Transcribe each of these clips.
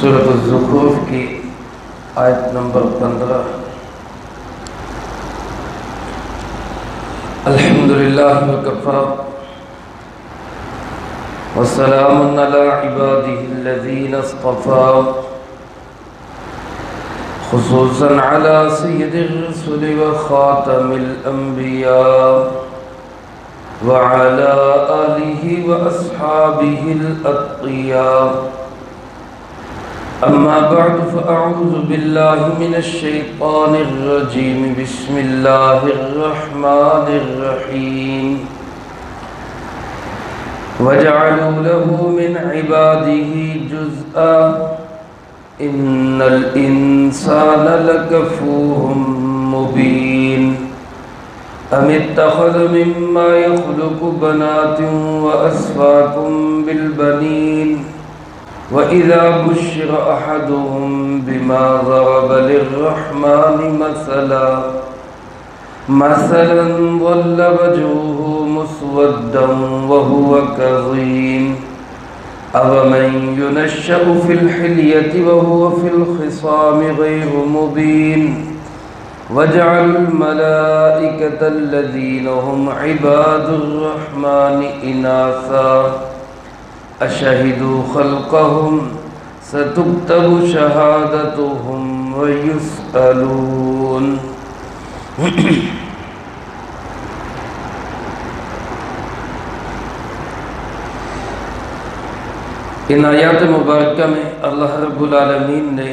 سورۃ الزخرف کی آیت نمبر 15۔ الحمدللہ وکفی وسلام علی عبادہ الذین اصطفی، خصوصاً علی سید الرسل وخاتم الانبیاء وعلى آلہ واصحابہ الاتقیاء۔ اما بعد فاعوذ باللہ من الشیطان الرجیم، بسم اللہ الرحمن الرحیم۔ وجعلوا له من عباده جزءا ان الانسان لکفور مبین۔ ام اتخذ مما يخلق بنات وأصفاكم بالبنين وإذا بشر أحدهم بما ضرب للرحمن مثلا ظل وجهه مسودا وهو كظيم أفمن ينشأ في الحلية وهو في الخصام غير مبين۔ وجعل الملائكة الذين هم عباد الرحمن إناثا أشهدوا خلقهم ستكتب شهادتهم ويسألون۔ ان آیات مبارکہ میں اللہ رب العالمین نے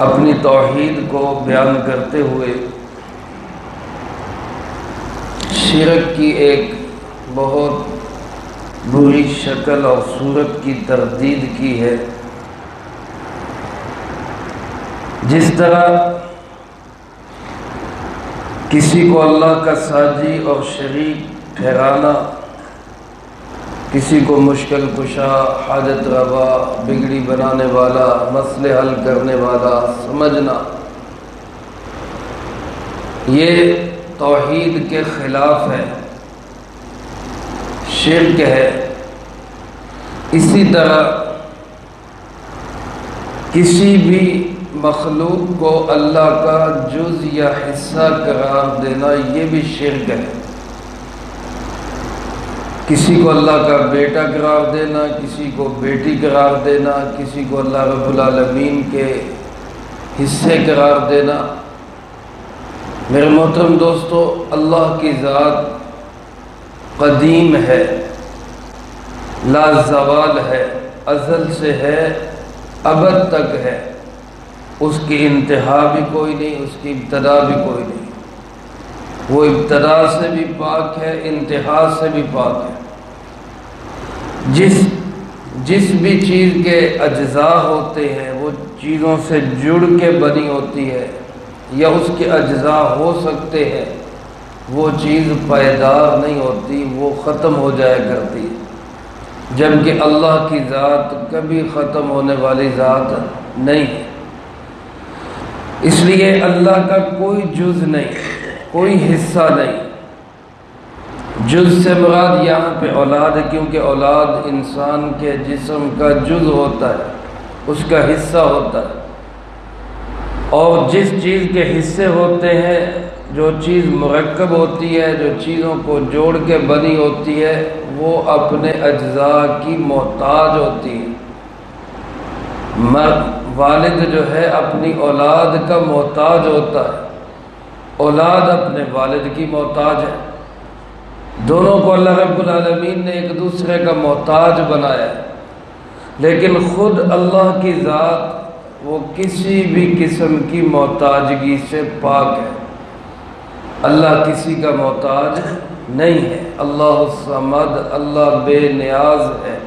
اپنی توحید کو بیان کرتے ہوئے شرک کی ایک بہت بری شکل اور صورت کی تردید کی ہے۔ جس طرح کسی کو اللہ کا ساجی اور شریک ٹھہرانا، کسی کو مشکل کشا، حاجت روا، بگڑی بنانے والا، مسئلے حل کرنے والا سمجھنا، یہ توحید کے خلاف ہے، شرک ہے۔ اسی طرح کسی بھی مخلوق کو اللہ کا جز یا حصہ قرار دینا، یہ بھی شرک ہے۔ کسی کو اللہ کا بیٹا قرار دینا، کسی کو بیٹی قرار دینا، کسی کو اللہ رب العالمین کے حصے قرار دینا۔ میرے محترم دوستو، اللہ کی ذات قدیم ہے، لا زوال ہے، ازل سے ہے، ابد تک ہے۔ اس کی انتہا بھی کوئی نہیں، اس کی ابتدا بھی کوئی نہیں۔ وہ ابتدا سے بھی پاک ہے، انتہا سے بھی پاک ہے۔ جس بھی چیز کے اجزاء ہوتے ہیں وہ چیزوں سے جڑ کے بنی ہوتی ہے، یا اس کے اجزاء ہو سکتے ہیں، وہ چیز پائیدار نہیں ہوتی، وہ ختم ہو جایا کرتی ہے، جبکہ اللہ کی ذات کبھی ختم ہونے والی ذات نہیں ہے۔ اس لیے اللہ کا کوئی جز نہیں، کوئی حصہ نہیں۔ جز سے مراد یہاں پہ اولاد ہے، کیونکہ اولاد انسان کے جسم کا جز ہوتا ہے، اس کا حصہ ہوتا ہے۔ اور جس چیز کے حصے ہوتے ہیں، جو چیز مرکب ہوتی ہے، جو چیزوں کو جوڑ کے بنی ہوتی ہے، وہ اپنے اجزاء کی محتاج ہوتی ہے۔ والد جو ہے اپنی اولاد کا محتاج ہوتا ہے، اولاد اپنے والد کی محتاج ہے۔ دونوں کو اللہ رب العالمین نے ایک دوسرے کا محتاج بنایا ہے، لیکن خود اللہ کی ذات وہ کسی بھی قسم کی محتاجگی سے پاک ہے۔ اللہ کسی کا محتاج نہیں ہے۔ اللہ الصمد، اللہ بے نیاز ہے۔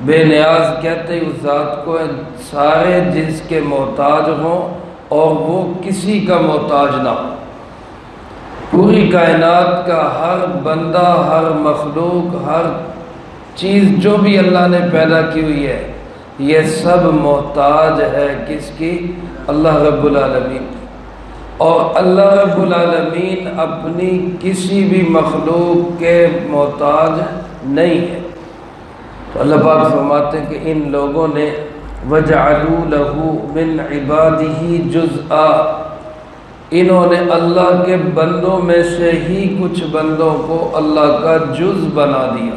بے نیاز کہتے ہیں اس ذات کو سارے جس کے محتاج ہوں اور وہ کسی کا محتاج نہ ہو۔ پوری کائنات کا ہر بندہ، ہر مخلوق، ہر چیز جو بھی اللہ نے پیدا کی ہوئی ہے، یہ سب محتاج ہے کس کی؟ اللہ رب العالمین۔ اور اللہ رب العالمین اپنی کسی بھی مخلوق کے محتاج نہیں ہے۔ تو اللہ پاک فرماتے ہیں کہ ان لوگوں نے وَجَعَلُوا لَهُ مِنْ عِبَادِهِ جُزْءًا، انہوں نے اللہ کے بندوں میں سے ہی کچھ بندوں کو اللہ کا جز بنا دیا،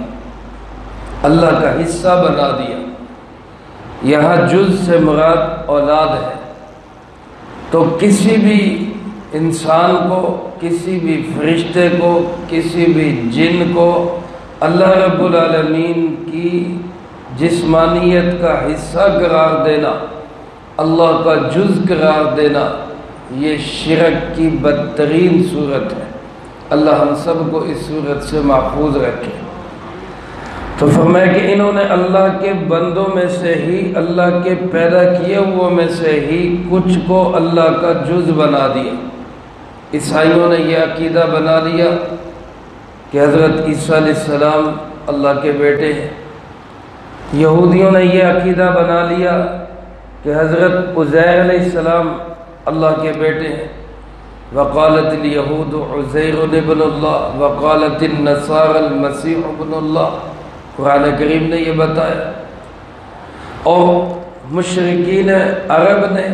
اللہ کا حصہ بنا دیا۔ یہاں جز سے مراد اولاد ہے۔ تو کسی بھی انسان کو، کسی بھی فرشتے کو، کسی بھی جن کو اللہ رب العالمین کی جسمانیت کا حصہ قرار دینا، اللہ کا جز قرار دینا، یہ شرک کی بدترین صورت ہے۔ اللہ ہم سب کو اس صورت سے محفوظ رکھے۔ تو فرمایا کہ انہوں نے اللہ کے بندوں میں سے ہی، اللہ کے پیدا کیے ہوئے میں سے ہی کچھ کو اللہ کا جز بنا دیا۔ عیسائیوں نے یہ عقیدہ بنا لیا کہ حضرت عیسیٰ علیہ السلام اللہ کے بیٹے ہیں۔ یہودیوں نے یہ عقیدہ بنا لیا کہ حضرت عزیر علیہ السلام اللہ کے بیٹے ہیں۔ وقالت الیہود عزیر ابن اللہ وقالت النصارى المسیح ابن اللہ، قرآن کریم نے یہ بتایا۔ اور مشرکین عرب نے،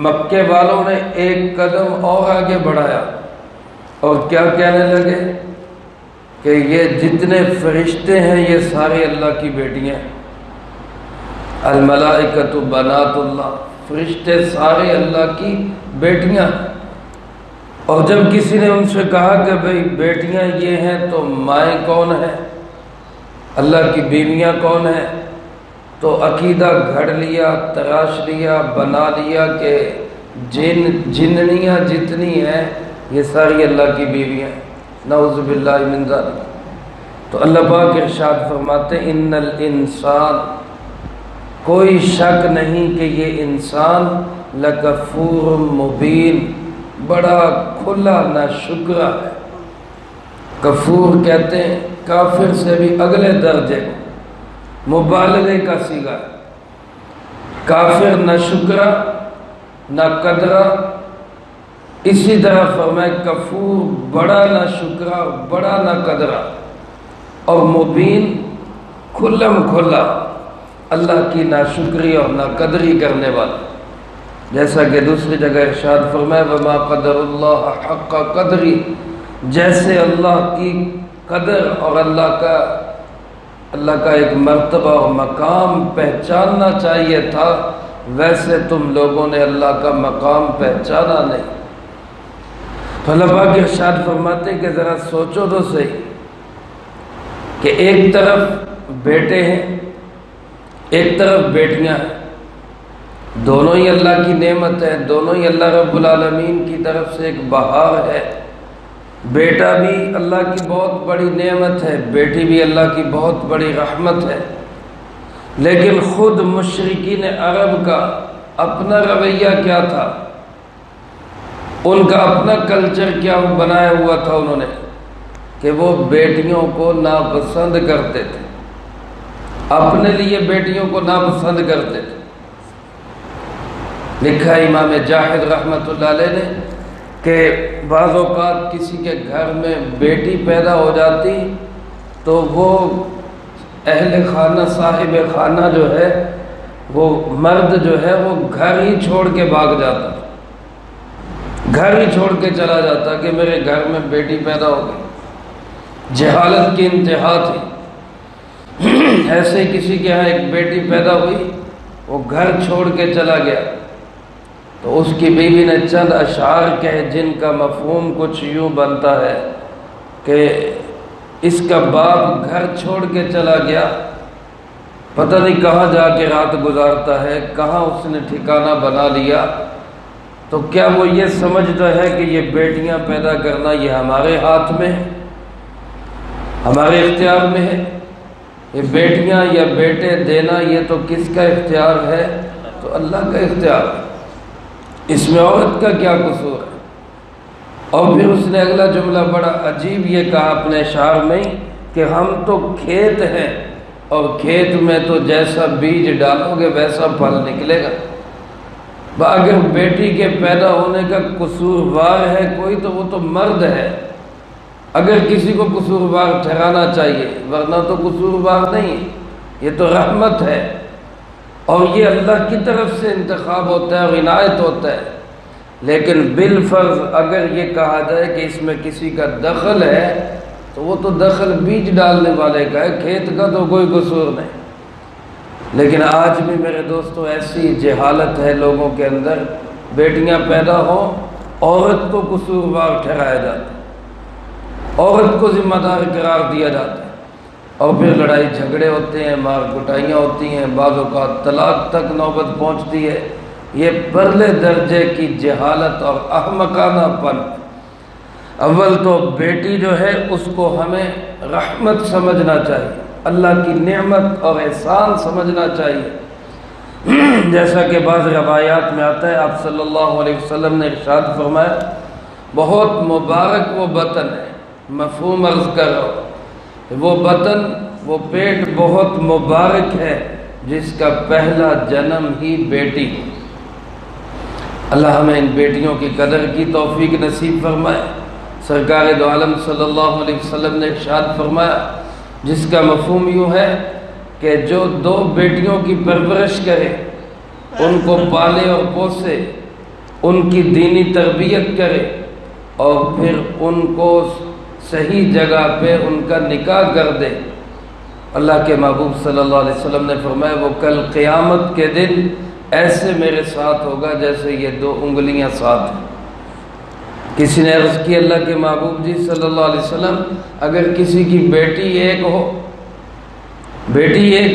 مکے والوں نے ایک قدم اور آگے بڑھایا اور کیا کہنے لگے کہ یہ جتنے فرشتے ہیں یہ سارے اللہ کی بیٹیاں ہیں۔ الملائکۃ بنات اللہ، فرشتے سارے اللہ کی بیٹیاں ہیں۔ اور جب کسی نے ان سے کہا کہ بھئی بیٹیاں یہ ہیں تو مائیں کون ہیں، اللہ کی بیویاں کون ہیں، تو عقیدہ گھڑ لیا، تراش لیا، بنا لیا کہ جننیاں جتنی ہیں یہ ساری اللہ کی بیویاں ہیں۔ نعوذ باللہ من ذالک۔ تو اللہ پاک ارشاد فرماتے ہیں ان الانسان، کوئی شک نہیں کہ یہ انسان لکفور مبین، بڑا کھلا ناشکرا ہے۔ کفور کہتے ہیں کافر سے بھی اگلے درجے کو، مبالغے کا صیغہ ہے۔ کافر نہ شکرا نہ قدرا، اسی طرح فرمائے کفور بڑا نہ شکرا بڑا نہ قدرا، اور مبین کھلم کھلا اللہ کی ناشکری اور ناقدری کرنے والا۔ جیسا کہ دوسری جگہ ارشاد فرمائے وما قدر اللہ حق قدری، جیسے اللہ کی قدر اور اللہ کا ایک مرتبہ اور مقام پہچاننا چاہیے تھا، ویسے تم لوگوں نے اللہ کا مقام پہچانا نہیں۔ تو اللہ پاک ارشاد فرماتے کہ ذرا سوچو تو صحیح کہ ایک طرف بیٹے ہیں، ایک طرف بیٹیاں ہیں، دونوں ہی اللہ کی نعمت ہے، دونوں ہی اللہ رب العالمین کی طرف سے ایک بہار ہے۔ بیٹا بھی اللہ کی بہت بڑی نعمت ہے، بیٹی بھی اللہ کی بہت بڑی رحمت ہے۔ لیکن خود مشرکین عرب کا اپنا رویہ کیا تھا، ان کا اپنا کلچر کیا بنایا ہوا تھا انہوں نے، کہ وہ بیٹیوں کو ناپسند کرتے تھے، اپنے لیے بیٹیوں کو ناپسند کرتے تھے۔ لکھا امام جاہد رحمۃ اللہ علیہ نے کہ بعض اوقات کسی کے گھر میں بیٹی پیدا ہو جاتی تو وہ اہل خانہ، صاحب خانہ جو ہے، وہ مرد جو ہے وہ گھر ہی چھوڑ کے بھاگ جاتا، گھر ہی چھوڑ کے چلا جاتا کہ میرے گھر میں بیٹی پیدا ہو گئی۔ جہالت کی انتہا تھی۔ ایسے ہی کسی کے ہاں ایک بیٹی پیدا ہوئی، وہ گھر چھوڑ کے چلا گیا، تو اس کی بیوی نے چند اشعار کہے جن کا مفہوم کچھ یوں بنتا ہے کہ اس کا باپ گھر چھوڑ کے چلا گیا، پتہ نہیں کہاں جا کے رات گزارتا ہے، کہاں اس نے ٹھکانہ بنا لیا۔ تو کیا وہ یہ سمجھتا ہے کہ یہ بیٹیاں پیدا کرنا یہ ہمارے ہاتھ میں ہے، ہمارے اختیار میں ہے؟ یہ بیٹیاں یا بیٹے دینا یہ تو کس کا اختیار ہے؟ تو اللہ کا اختیار ہے۔ اس میں عورت کا کیا قصور ہے؟ اور پھر اس نے اگلا جملہ بڑا عجیب یہ کہا اپنے اشعار میں کہ ہم تو کھیت ہیں، اور کھیت میں تو جیسا بیج ڈالو گے ویسا پھل نکلے گا۔ اگر بیٹی کے پیدا ہونے کا قصوروار ہے کوئی تو وہ تو مرد ہے، اگر کسی کو قصوروار ٹھہرانا چاہیے، ورنہ تو قصوروار نہیں۔ یہ تو رحمت ہے، اور یہ اللہ کی طرف سے انتخاب ہوتا ہے اور عنایت ہوتا ہے۔ لیکن بالفرض اگر یہ کہا جائے کہ اس میں کسی کا دخل ہے تو وہ تو دخل بیج ڈالنے والے کا ہے، کھیت کا تو کوئی قصور نہیں۔ لیکن آج بھی میرے دوستوں ایسی جہالت ہے لوگوں کے اندر، بیٹیاں پیدا ہوں عورت کو قصوروار ٹھہرایا جاتا ہے، عورت کو ذمہ دار قرار دیا جاتا ہے، اور پھر لڑائی جھگڑے ہوتے ہیں، مار کٹائیاں ہوتی ہیں، بعض اوقات طلاق تک نوبت پہنچتی ہے۔ یہ پرلے درجے کی جہالت اور احمقانہ پن۔ اول تو بیٹی جو ہے اس کو ہمیں رحمت سمجھنا چاہیے، اللہ کی نعمت اور احسان سمجھنا چاہیے۔ جیسا کہ بعض روایات میں آتا ہے، آپ صلی اللہ علیہ وسلم نے ارشاد فرمایا بہت مبارک وہ بطن ہے، مفہوم عرض کر رہا ہوں، وہ بطن، وہ پیٹ بہت مبارک ہے جس کا پہلا جنم ہی بیٹی ہے۔ اللہ ہمیں ان بیٹیوں کی قدر کی توفیق نصیب فرمائے۔ سرکار دو عالم صلی اللہ علیہ وسلم نے ارشاد فرمایا جس کا مفہوم یوں ہے کہ جو دو بیٹیوں کی پرورش کرے، ان کو پالے اور پوسے، ان کی دینی تربیت کرے، اور پھر ان کو صحیح جگہ پہ ان کا نکاح کر دے، اللہ کے محبوب صلی اللہ علیہ وسلم نے فرمایا وہ کل قیامت کے دن ایسے میرے ساتھ ہوگا جیسے یہ دو انگلیاں ساتھ ہیں۔ کسی نے عرض کی اللہ کے محبوب جی صلی اللہ علیہ وسلم اگر کسی کی بیٹی ایک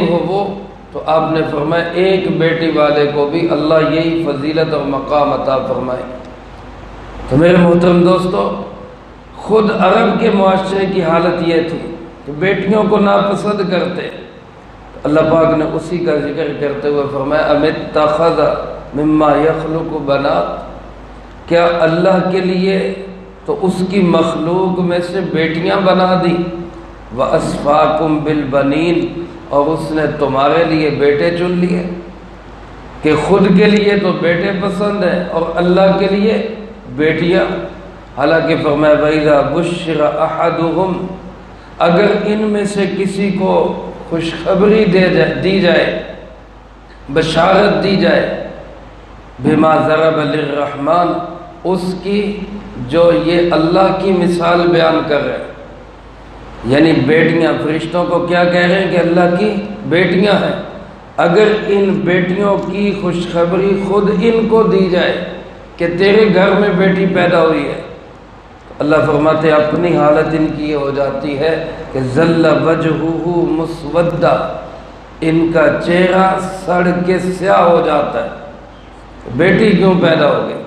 ہو وہ، تو آپ نے فرمایا ایک بیٹی والے کو بھی اللہ یہی فضیلت اور مقام عطا فرمائے۔ تو میرے محترم دوستو، خود عرب کے معاشرے کی حالت یہ تھی کہ بیٹیوں کو ناپسند کرتے، اللہ پاک نے اسی کا ذکر کرتے ہوئے فرمایا ام اتخذ مما یخلق بنات، کیا اللہ کے لیے تو اس کی مخلوق میں سے بیٹیاں بنا دی، وَأَصْفَاكُمْ بِالْبَنِينَ، اور اس نے تمہارے لیے بیٹے چن لیے، کہ خود کے لیے تو بیٹے پسند ہیں اور اللہ کے لیے بیٹیاں۔ حالانکہ فرمایا وَإِذَا بُشِّرَ أَحَدُهُمْ، اگر ان میں سے کسی کو خوشخبری دی جائے، بشارت دی جائے، بما ضرب للرحمن، اس کی جو یہ اللہ کی مثال بیان کر رہے ہیں، یعنی بیٹیاں، فرشتوں کو کیا کہہ رہے ہیں کہ اللہ کی بیٹیاں ہیں، اگر ان بیٹیوں کی خوشخبری خود ان کو دی جائے کہ تیرے گھر میں بیٹی پیدا ہوئی ہے، اللہ فرماتے اپنی حالت ان کی یہ ہو جاتی ہے کہ ظل وجہہ مسودہ، ان کا چہرہ سڑ کے سیاہ ہو جاتا ہے، بیٹی کیوں پیدا ہو گئی،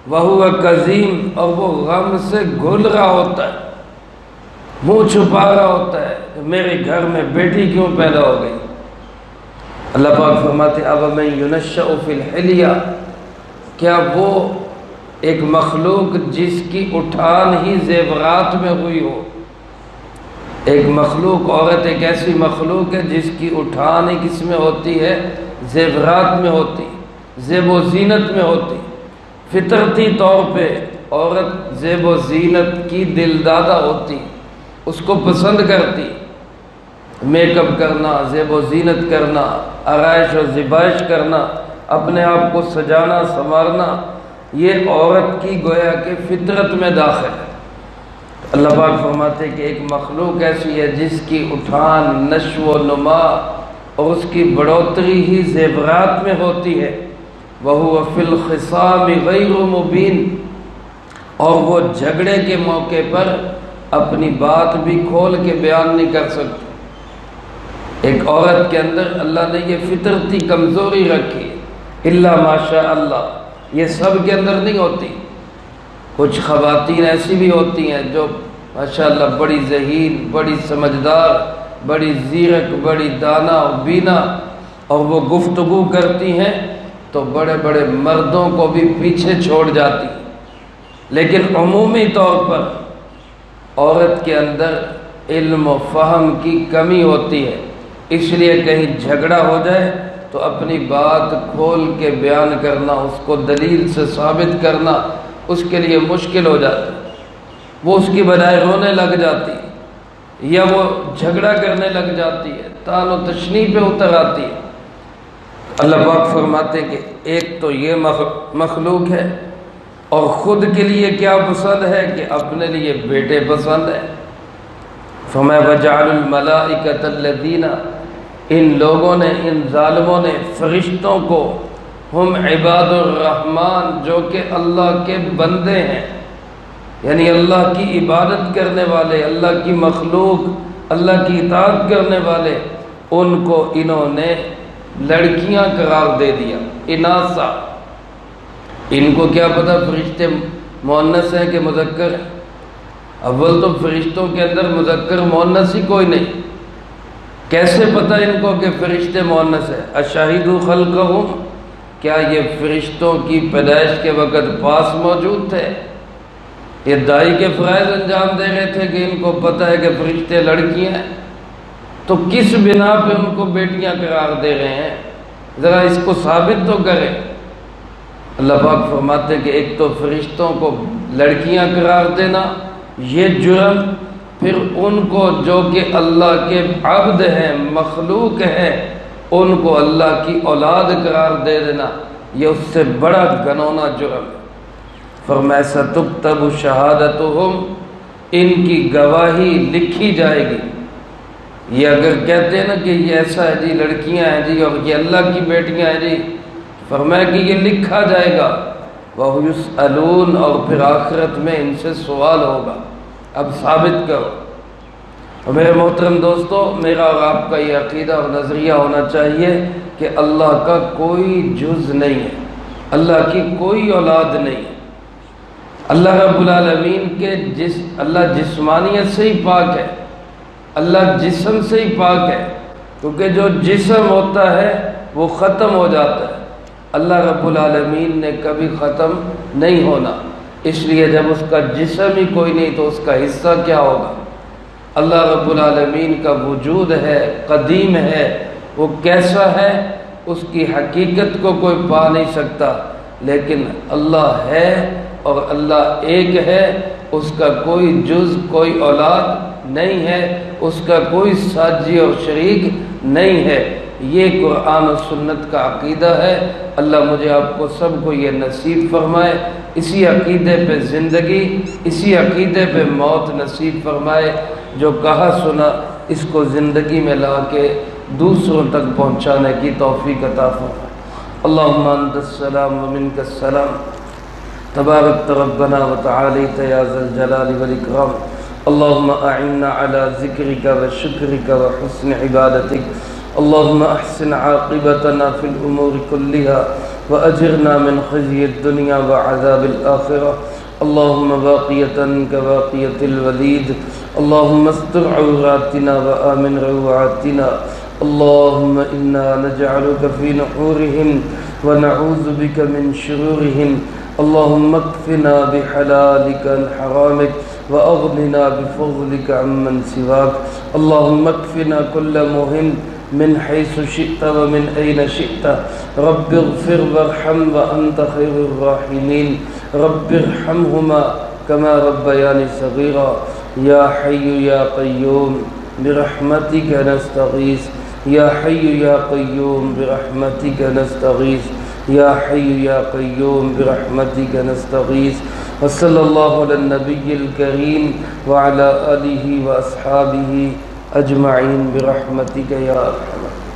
وہو کظیم، اور وہ غم سے گھل رہا ہوتا ہے، منہ چھپا رہا ہوتا ہے کہ میرے گھر میں بیٹی کیوں پیدا ہو گئی۔ اللہ پاک فرماتے اب من ینشأ فی الحلیہ، کیا وہ ایک مخلوق جس کی اٹھان ہی زیورات میں ہوئی ہو، ایک مخلوق، عورت ایک ایسی مخلوق ہے جس کی اٹھان ہی کس میں ہوتی ہے، زیورات میں ہوتی، زیب و زینت میں ہوتی۔ فطرتی طور پہ عورت زیب و زینت کی دلدادہ ہوتی، اس کو پسند کرتی، میک اپ کرنا، زیب و زینت کرنا، آرائش و زیبائش کرنا، اپنے آپ کو سجانا سنوارنا، یہ عورت کی گویا کہ فطرت میں داخل ہے۔ اللہ پاک فرماتے کہ ایک مخلوق ایسی ہے جس کی اٹھان، نشو و نما اور اس کی بڑھوتری ہی زیورات میں ہوتی ہے، وَهُوَ فِي الْخِصَامِ غَيْرُ مُبِينٍ، اور وہ جھگڑے کے موقع پر اپنی بات بھی کھول کے بیان نہیں کر سکتی۔ ایک عورت کے اندر اللہ نے یہ فطرتی کمزوری رکھی، الا ماشاء اللہ، یہ سب کے اندر نہیں ہوتی، کچھ خواتین ایسی بھی ہوتی ہیں جو ماشاءاللہ بڑی ذہین، بڑی سمجھدار، بڑی زیرک، بڑی دانا و بینا، اور وہ گفتگو کرتی ہیں تو بڑے بڑے مردوں کو بھی پیچھے چھوڑ جاتی، لیکن عمومی طور پر عورت کے اندر علم و فہم کی کمی ہوتی ہے، اس لیے کہیں جھگڑا ہو جائے تو اپنی بات کھول کے بیان کرنا، اس کو دلیل سے ثابت کرنا اس کے لیے مشکل ہو جاتا ہے، وہ اس کی بجائے رونے لگ جاتی، یا وہ جھگڑا کرنے لگ جاتی ہے، تان و تشنی پہ اتر آتی ہے۔ اللہ پاک فرماتے ہیں کہ ایک تو یہ مخلوق ہے، اور خود کے لیے کیا پسند ہے کہ اپنے لیے بیٹے پسند ہے۔ فرمایا وَجَعَلُ الْمَلَائِكَةَ الَّذِينَ، ان لوگوں نے، ان ظالموں نے فرشتوں کو، ہم عباد الرحمن، جو کہ اللہ کے بندے ہیں، یعنی اللہ کی عبادت کرنے والے، اللہ کی مخلوق، اللہ کی اطاعت کرنے والے، ان کو انہوں نے لڑکیاں قرار دے دیا، اناسا۔ ان کو کیا پتہ فرشتے مؤنث ہیں کہ مذکر ہیں؟ اول تو فرشتوں کے اندر مذکر مؤنث ہی کوئی نہیں، کیسے پتہ ان کو کہ فرشتے مؤنث ہیں؟ اشہدوا خلقہم، کیا یہ فرشتوں کی پیدائش کے وقت پاس موجود تھے؟ یہ دائی کے فرائض انجام دے رہے تھے کہ ان کو پتہ ہے کہ فرشتے لڑکیاں ہیں، تو کس بنا پہ ان کو بیٹیاں قرار دے رہے ہیں؟ ذرا اس کو ثابت تو کریں۔ اللہ پاک فرماتے ہیں کہ ایک تو فرشتوں کو لڑکیاں قرار دینا یہ جرم، پھر ان کو جو کہ اللہ کے عبد ہیں، مخلوق ہیں، ان کو اللہ کی اولاد قرار دے دینا یہ اس سے بڑا گنونا جرم ہے۔ فرمایا سَتُكْتَبُ شَهَادَتُهُمْ، ان کی گواہی لکھی جائے گی۔ یہ اگر کہتے ہیں نا کہ یہ ایسا ہے جی، لڑکیاں ہیں جی، اور یہ اللہ کی بیٹیاں ہیں جی، فرمایا کہ یہ لکھا جائے گا۔ وَهُيُسْأَلُونَ، اور پھر آخرت میں ان سے سوال ہوگا، اب ثابت کرو۔ اور میرے محترم دوستو، میرا اور آپ کا یہ عقیدہ اور نظریہ ہونا چاہیے کہ اللہ کا کوئی جز نہیں ہے، اللہ کی کوئی اولاد نہیں ہے۔ اللہ رب العالمین کے اللہ جسمانیت سے ہی پاک ہے، اللہ جسم سے ہی پاک ہے، کیونکہ جو جسم ہوتا ہے وہ ختم ہو جاتا ہے، اللہ رب العالمین نے کبھی ختم نہیں ہونا، اس لیے جب اس کا جسم ہی کوئی نہیں تو اس کا حصہ کیا ہوگا؟ اللہ رب العالمین کا وجود ہے، قدیم ہے، وہ کیسا ہے اس کی حقیقت کو کوئی پا نہیں سکتا، لیکن اللہ ہے اور اللہ ایک ہے، اس کا کوئی جز، کوئی اولاد نہیں ہے، اس کا کوئی ساجی اور شریک نہیں ہے۔ یہ قرآن و سنت کا عقیدہ ہے۔ اللہ مجھے آپ کو سب کو یہ نصیب فرمائے، اسی عقیدے پہ زندگی، اسی عقیدے پہ موت نصیب فرمائے، جو کہا سنا اس کو زندگی میں لا کے دوسروں تک پہنچانے کی توفیق عطا فرمائے۔ اللہم انت السلام ومنک السلام، تبارک ربنا وتعالیت یا ذا الجلال والاکرام۔ اللہم اعنا علی ذکرک وشکرک وحسن عبادتک، اللہم احسن عاقبتنا فی الامور کلها واجرنا من خزی الدنیا وعذاب الآخرہ، اللہم باقیتا کباقیت الولید، اللہم استر عوراتنا وآمن روعاتنا، اللہم انا نجعلک فی نحورہم ونعوذ بک من شرورہم، اللہم اکفنا بحلالک عن حرامک وأغننا بفضلك عمن سواك، اللهم اكفنا كل مهم من حيث شئت ومن أين شئت، رب اغفر وارحم وأنت خير الراحمين، رب ارحمهما كما ربياني صغيرا، يا حي يا قيوم برحمتك نستغيث، يا حي يا قيوم برحمتك نستغيث، يا حي يا قيوم برحمتك نستغيث، وصلى الله على النبي الكريم وعلى آله وأصحابه أجمعين برحمتك يا أرحم الراحمين۔